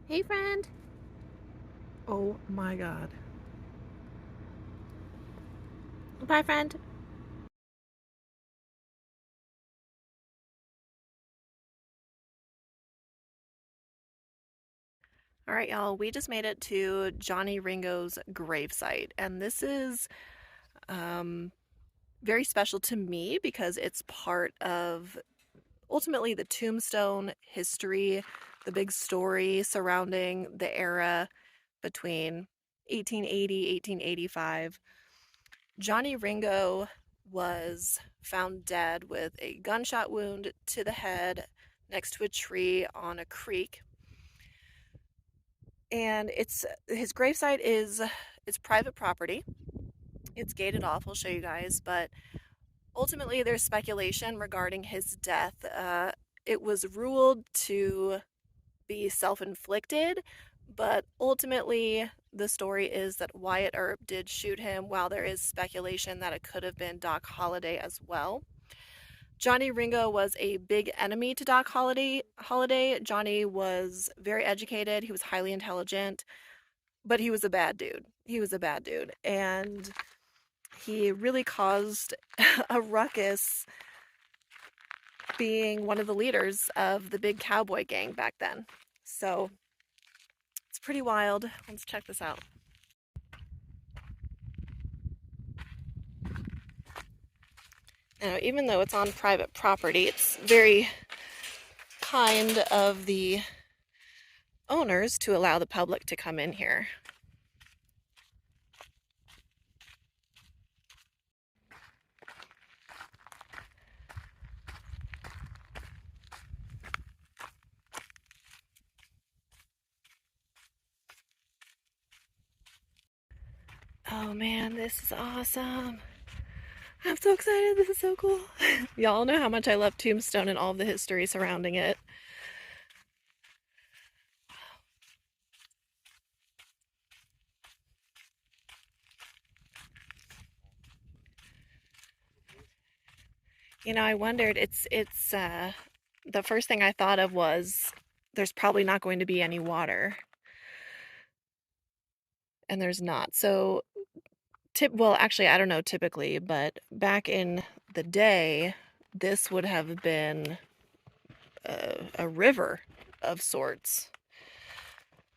Hey, friend. Oh my God. Bye, friend. All right, y'all, we just made it to Johnny Ringo's gravesite, and this is um, very special to me because it's part of ultimately the tombstone history, the big story surrounding the era between 1880, 1885. Johnny Ringo was found dead with a gunshot wound to the head next to a tree on a creek. And his gravesite is it's private property. It's gated off. I'll show you guys, but ultimately there's speculation regarding his death. It was ruled to be self-inflicted, but ultimately the story is that Wyatt Earp did shoot him, while there is speculation that it could have been Doc Holliday as well. Johnny Ringo was a big enemy to Doc Holliday. Johnny was very educated, he was highly intelligent, but he was a bad dude. He was a bad dude. And he really caused a ruckus being one of the leaders of the big cowboy gang back then. So it's pretty wild. Let's check this out. Now, even though it's on private property, it's very kind of the owners to allow the public to come in here. Oh man, this is awesome. I'm so excited. This is so cool. Y'all know how much I love Tombstone and all of the history surrounding it. You know, I wondered, the first thing I thought of was there's probably not going to be any water. And there's not. So, well, actually, I don't know typically, but back in the day, this would have been a river of sorts.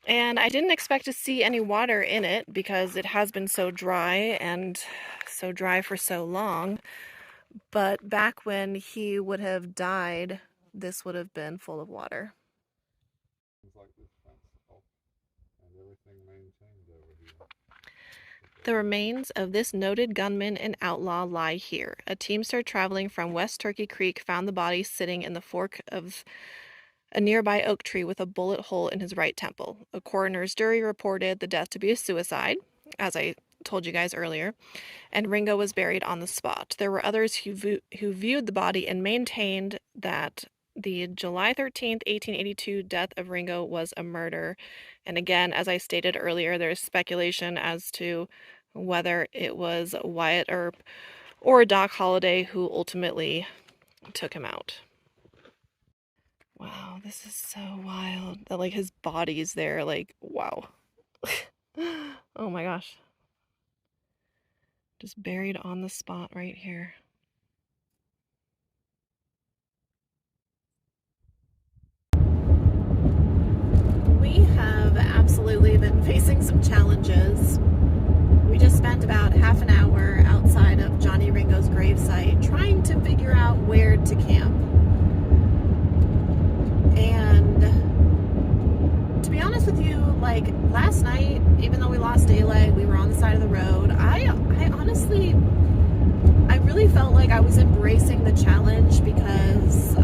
And I didn't expect to see any water in it because it has been so dry and so dry for so long. But back when he would have died, this would have been full of water. The remains of this noted gunman and outlaw lie here. A teamster traveling from West Turkey Creek found the body sitting in the fork of a nearby oak tree with a bullet hole in his right temple. A coroner's jury reported the death to be a suicide, as I told you guys earlier, and Ringo was buried on the spot. There were others who viewed the body and maintained that the July 13th, 1882 death of Ringo was a murder. And again, as I stated earlier, there's speculation as to whether it was Wyatt Earp or Doc Holliday who ultimately took him out. Wow, this is so wild. That, like, his body's there, like, wow. Oh my gosh. Just buried on the spot right here. We have absolutely been facing some challenges. We just spent about half an hour outside of Johnny Ringo's gravesite trying to figure out where to camp. And to be honest with you, like last night, even though we lost daylight, we were on the side of the road. I honestly, I really felt like I was embracing the challenge because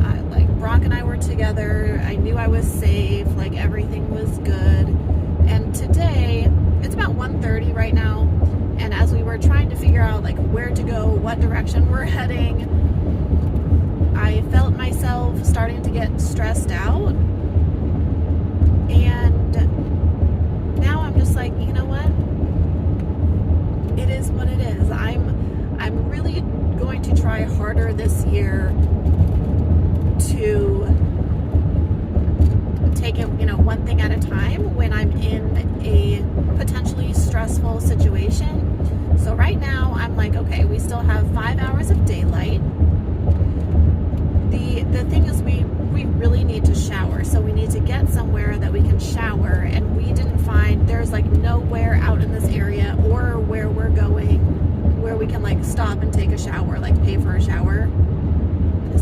Brock and I were together. I knew I was safe, like everything was good. And today, it's about 1:30 right now. And as we were trying to figure out like where to go, what direction we're heading, I felt myself starting to get stressed out. And now I'm just like, you know what? It is what it is. I'm really going to try harder this year to take it, one thing at a time when I'm in a potentially stressful situation. So right now I'm like, okay, we still have 5 hours of daylight. The thing is we really need to shower, so we need to get somewhere that we can shower, and we didn't find, there's like nowhere out in this area or where we're going where we can like stop and take a shower, like pay for a shower.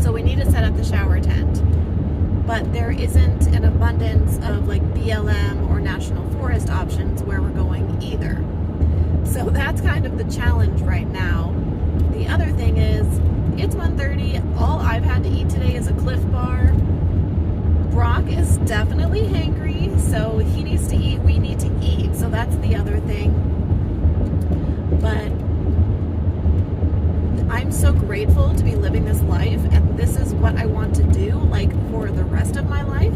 So we need to set up the shower tent, but there isn't an abundance of like BLM or National Forest options where we're going either. So that's kind of the challenge right now. The other thing is, it's 1:30. All I've had to eat today is a Cliff Bar. Brock is definitely hangry, so he needs to eat, we need to eat. So that's the other thing. But I'm so grateful to be living this life, and this is what I want to do, like, for the rest of my life.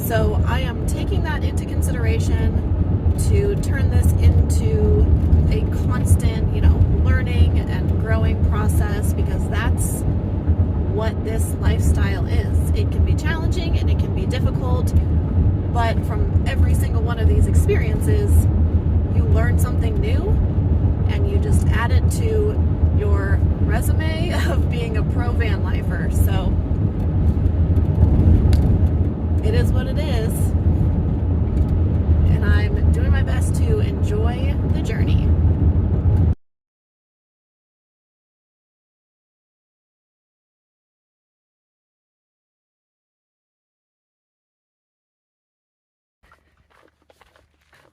So I am taking that into consideration to turn this into a constant, learning and growing process, because that's what this lifestyle is. It can be challenging and it can be difficult, but from every single one of these experiences, you learn something new, and you just add it to your resume of being a pro van lifer. So it is what it is, and I'm doing my best to enjoy the journey.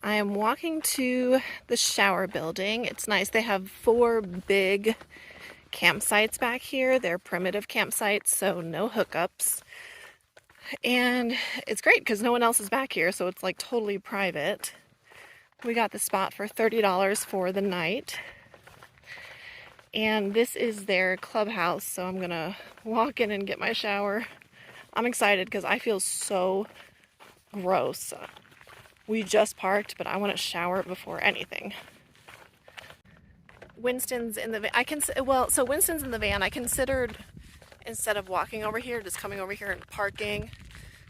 I am walking to the shower building. It's nice. They have 4 big campsites back here. They're primitive campsites, so no hookups. And it's great because no one else is back here, so it's like totally private. We got the spot for $30 for the night. And this is their clubhouse, so I'm gonna walk in and get my shower. I'm excited because I feel so gross. We just parked, but I want to shower before anything. Winston's in the van. So Winston's in the van. I considered, instead of walking over here, just coming over here and parking,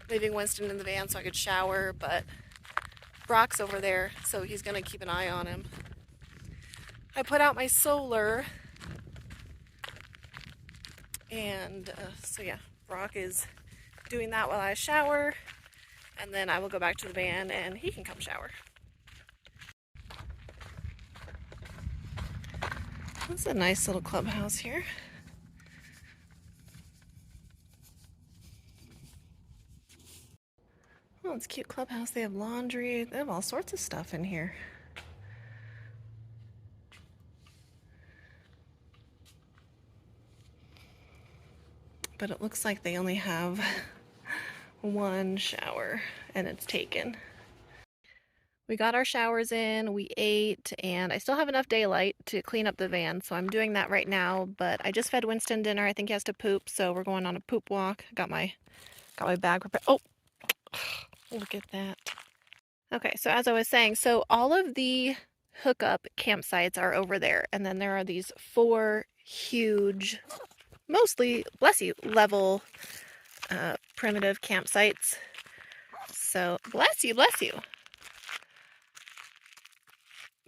leaving Winston in the van so I could shower, but Brock's over there, so he's gonna keep an eye on him. I put out my solar, and so yeah, Brock is doing that while I shower, and then I will go back to the van and he can come shower. That's a nice little clubhouse here. Oh, it's a cute clubhouse. They have laundry. They have all sorts of stuff in here. But it looks like they only have one shower, and it's taken. We got our showers in, we ate, and I still have enough daylight to clean up the van, so I'm doing that right now. But I just fed Winston dinner. I think he has to poop, so we're going on a poop walk. Got my bag prepared. Oh, look at that. Okay, so as I was saying, so all of the hookup campsites are over there, and then there are these 4 huge, mostly, bless you, level primitive campsites. So bless you,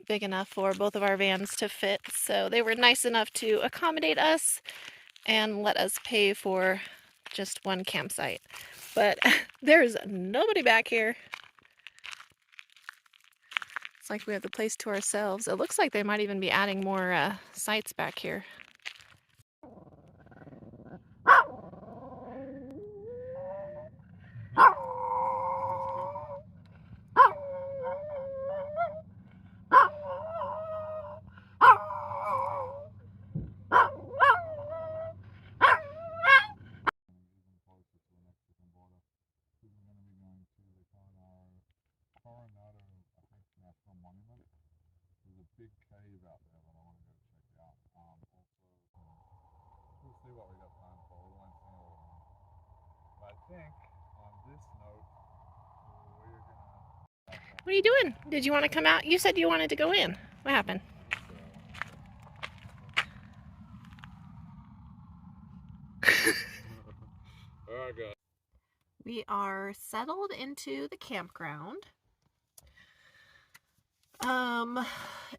big enough for both of our vans to fit. So they were nice enough to accommodate us and let us pay for just one campsite. But there's nobody back here. It's like we have the place to ourselves. It looks like they might even be adding more sites back here. Coronado National Monument. There's a big cave out there that I want to go check out. Also, we'll see what we got planned for. We won't sing all along. But I think on this note, we're gonna. What are you doing? Did you want to come out? You said you wanted to go in. What happened? Alright, guys. We are settled into the campground.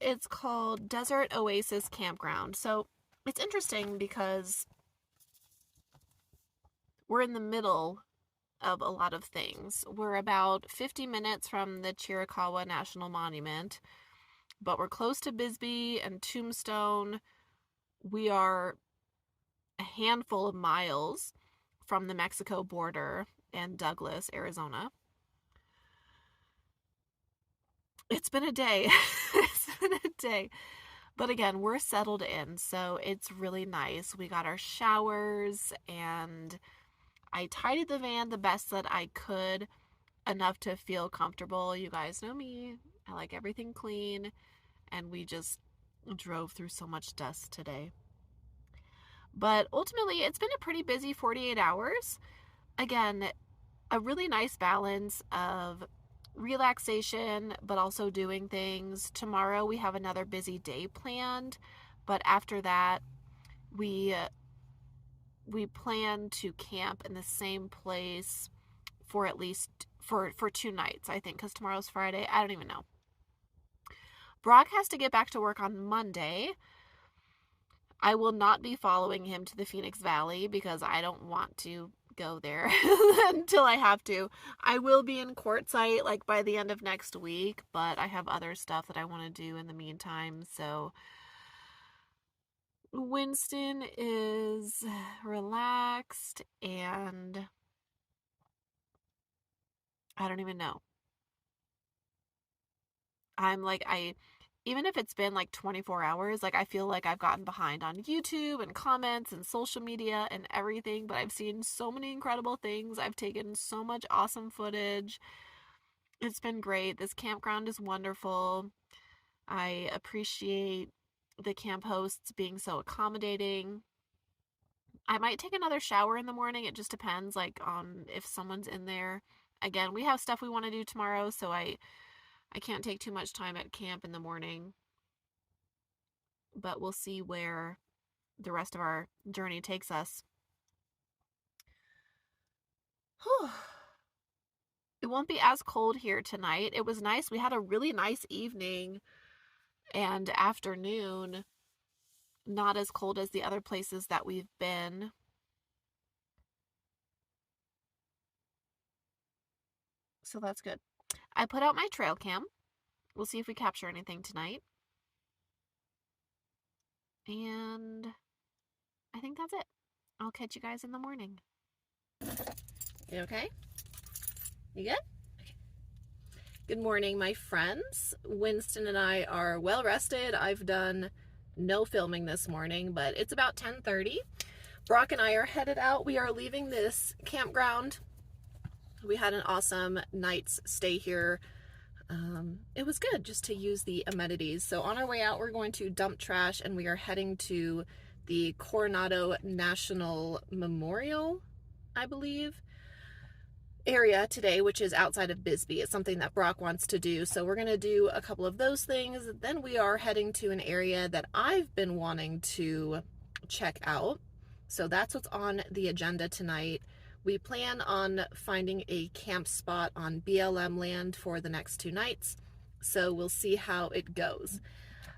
It's called Desert Oasis Campground. So it's interesting because we're in the middle of a lot of things. We're about 50 minutes from the Chiricahua National Monument, but we're close to Bisbee and Tombstone. We are a handful of miles from the Mexico border and Douglas, Arizona. It's been a day. It's been a day. But again, we're settled in, so it's really nice. We got our showers, and I tidied the van the best that I could, enough to feel comfortable. You guys know me. I like everything clean, and we just drove through so much dust today. But ultimately, it's been a pretty busy 48 hours. Again, a really nice balance of relaxation, but also doing things. Tomorrow we have another busy day planned, but after that, we plan to camp in the same place for at least for 2 nights, I think, because tomorrow's Friday. I don't even know. Brock has to get back to work on Monday. I will not be following him to the Phoenix Valley because I don't want to go there until I have to. I will be in Quartzsite like by the end of next week, but I have other stuff that I want to do in the meantime. So Winston is relaxed, and I don't even know. I'm like, even if it's been like 24 hours, like I feel like I've gotten behind on YouTube and comments and social media and everything, but I've seen so many incredible things. I've taken so much awesome footage. It's been great. This campground is wonderful. I appreciate the camp hosts being so accommodating. I might take another shower in the morning. It just depends, like, on if someone's in there. Again, we have stuff we want to do tomorrow, so I can't take too much time at camp in the morning. But we'll see where the rest of our journey takes us. Whew. It won't be as cold here tonight. It was nice. We had a really nice evening and afternoon. Not as cold as the other places that we've been. So that's good. I put out my trail cam. We'll see if we capture anything tonight. And I think that's it. I'll catch you guys in the morning. You okay? You good? Okay. Good morning, my friends. Winston and I are well rested. I've done no filming this morning, but it's about 10:30. Brock and I are headed out. We are leaving this campground. We had an awesome night's stay here. It was good just to use the amenities. So on our way out, we're going to dump trash, and we are heading to the Coronado National Memorial, I believe, area today, which is outside of Bisbee. It's something that Brock wants to do. So we're going to do a couple of those things. Then we are heading to an area that I've been wanting to check out. So that's what's on the agenda tonight. We plan on finding a camp spot on BLM land for the next 2 nights. So we'll see how it goes.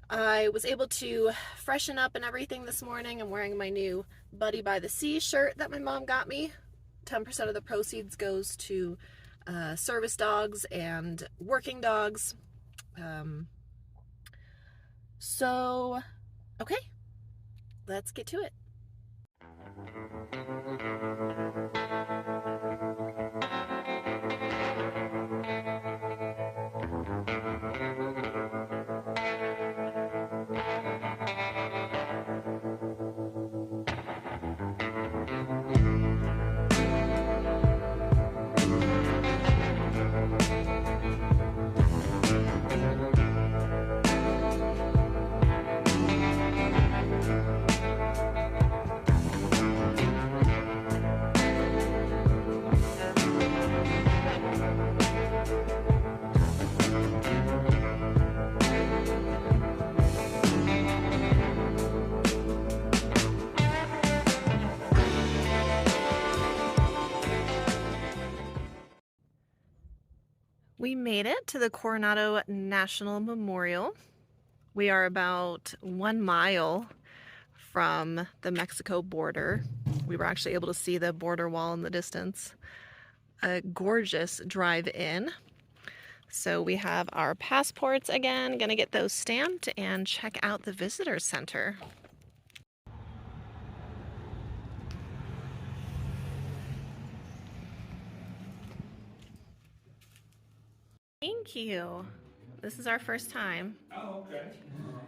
I was able to freshen up and everything this morning. I'm wearing my new Buddy by the Sea shirt that my mom got me. 10% of the proceeds goes to service dogs and working dogs. So, okay, let's get to it. We made it to the Coronado National Memorial. We are about 1 mile from the Mexico border. We were actually able to see the border wall in the distance. A gorgeous drive-in. So we have our passports again, gonna get those stamped and check out the visitor center. Thank you. This is our first time. Oh, okay.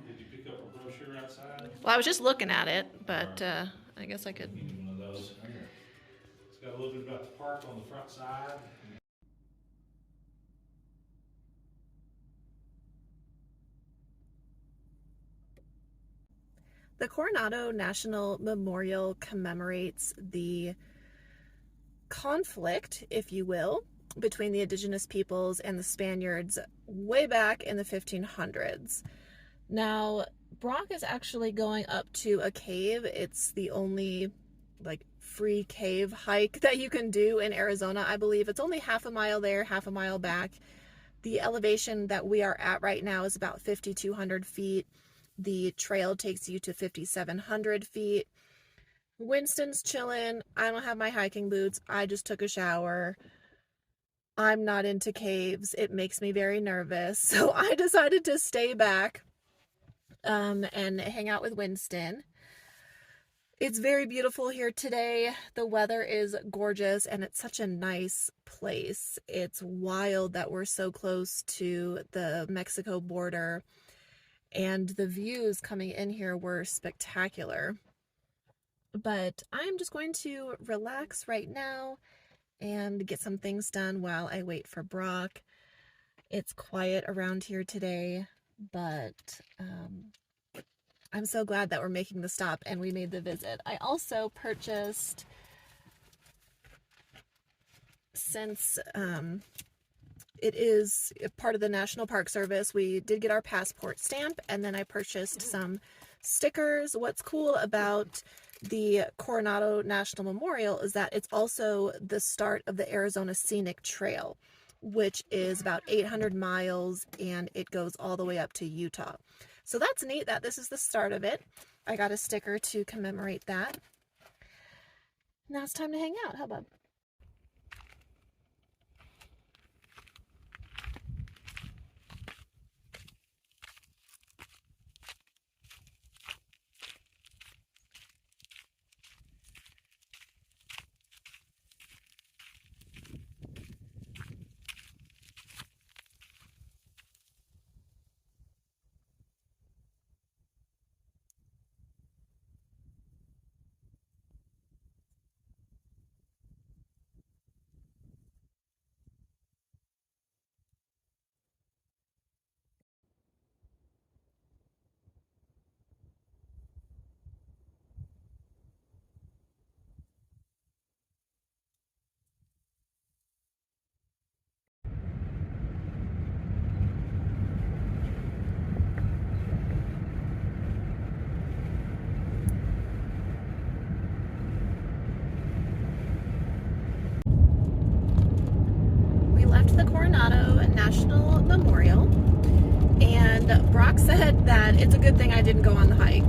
Did you pick up a brochure outside? Well, I was just looking at it, but I guess I could. You need one of those. It's got a little bit about the park on the front side. The Coronado National Memorial commemorates the conflict, if you will, between the indigenous peoples and the Spaniards way back in the 1500s. Now, Brock is actually going up to a cave. It's the only free cave hike that you can do in Arizona, I believe. It's only half a mile there, half a mile back. The elevation that we are at right now is about 5,200 feet. The trail takes you to 5,700 feet. Winston's chilling. I don't have my hiking boots. I just took a shower. I'm not into caves. It makes me very nervous. So I decided to stay back and hang out with Winston. It's very beautiful here today. The weather is gorgeous and it's such a nice place. It's wild that we're so close to the Mexico border, and the views coming in here were spectacular. But I'm just going to relax right now and get some things done while I wait for Brock. It's quiet around here today, but I'm so glad that we're making the stop and we made the visit. I also purchased, since it is part of the National Park Service, we did get our passport stamp, and then I purchased some stickers. What's cool about the Coronado National Memorial is that it's also the start of the Arizona Scenic Trail, which is about 800 miles, and it goes all the way up to Utah. So that's neat that this is the start of it. I got a sticker to commemorate that. Now it's time to hang out. How about? The Coronado National Memorial, and Brock said that it's a good thing I didn't go on the hike.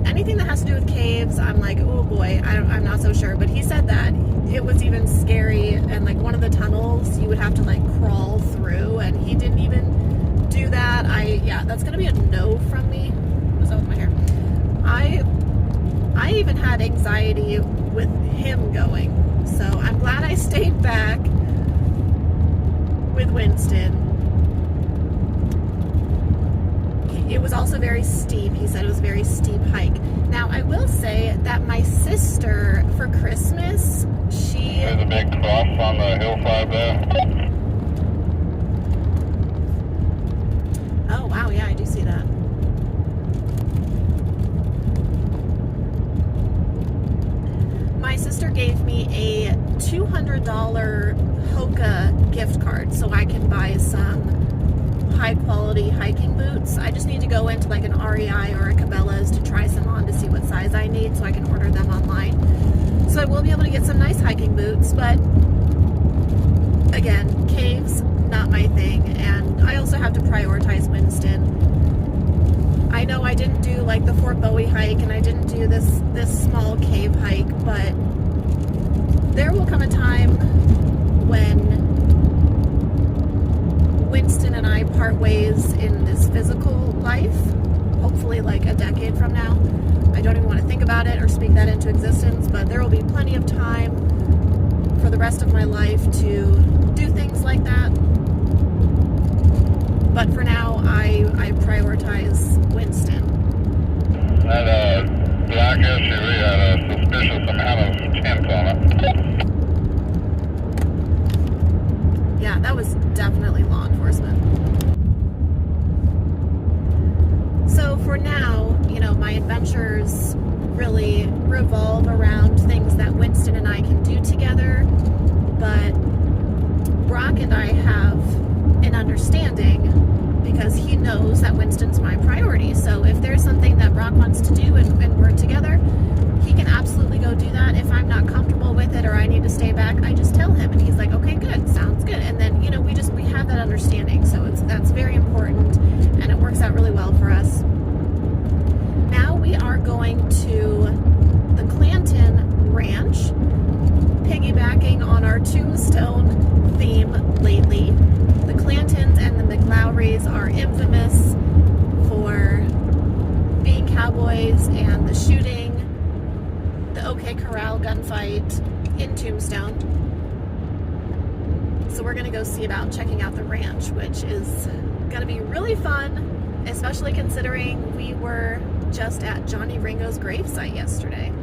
Anything that has to do with caves, I'm like, oh boy, I'm not so sure, but he said that it was even scary, and like one of the tunnels you would have to like crawl through, and he didn't even do that. Yeah, that's gonna be a no from me. What's up with my hair? I even had anxiety with him going. So I'm glad I stayed back with Winston. It was also very steep. He said it was a very steep hike. Now, I will say that my sister, for Christmas, There's a big cross on the hillside there. Oh, wow, yeah, I do see that. My sister gave me a $200 Hoka gift card so I can buy some high quality hiking boots. I just need to go into like an REI or a Cabela's to try some on to see what size I need so I can order them online. So I will be able to get some nice hiking boots, but again, caves, not my thing, and I also have to prioritize Winston. I know I didn't do like the Fort Bowie hike, and I didn't do this small cave hike, but there will come a time when Winston and I part ways in this physical life, hopefully like a decade from now. I don't even want to think about it or speak that into existence, but there will be plenty of time for the rest of my life to do things like that. But for now, I prioritize Winston. That black SUV had a suspicious amount of tint on it. Yeah, that was definitely law enforcement. So for now, you know, my adventures really revolve around things that Winston and I can do together, but Brock and I have an understanding because he knows that Winston's my priority. So if there's something that Brock wants to do and we're together, he can absolutely go do that. If I'm not comfortable with it or I need to stay back, I just tell him and he's like, okay, good, sounds good. And then, you know, we have that understanding. So that's very important and it works out really well for us. Now we are going to the Clanton Ranch, piggybacking on our Tombstone theme lately. The Clantons and the McLowrys are infamous for being cowboys and the shooting, the OK Corral gunfight in Tombstone. So we're going to go see about checking out the ranch, which is going to be really fun, especially considering we were just at Johnny Ringo's gravesite yesterday.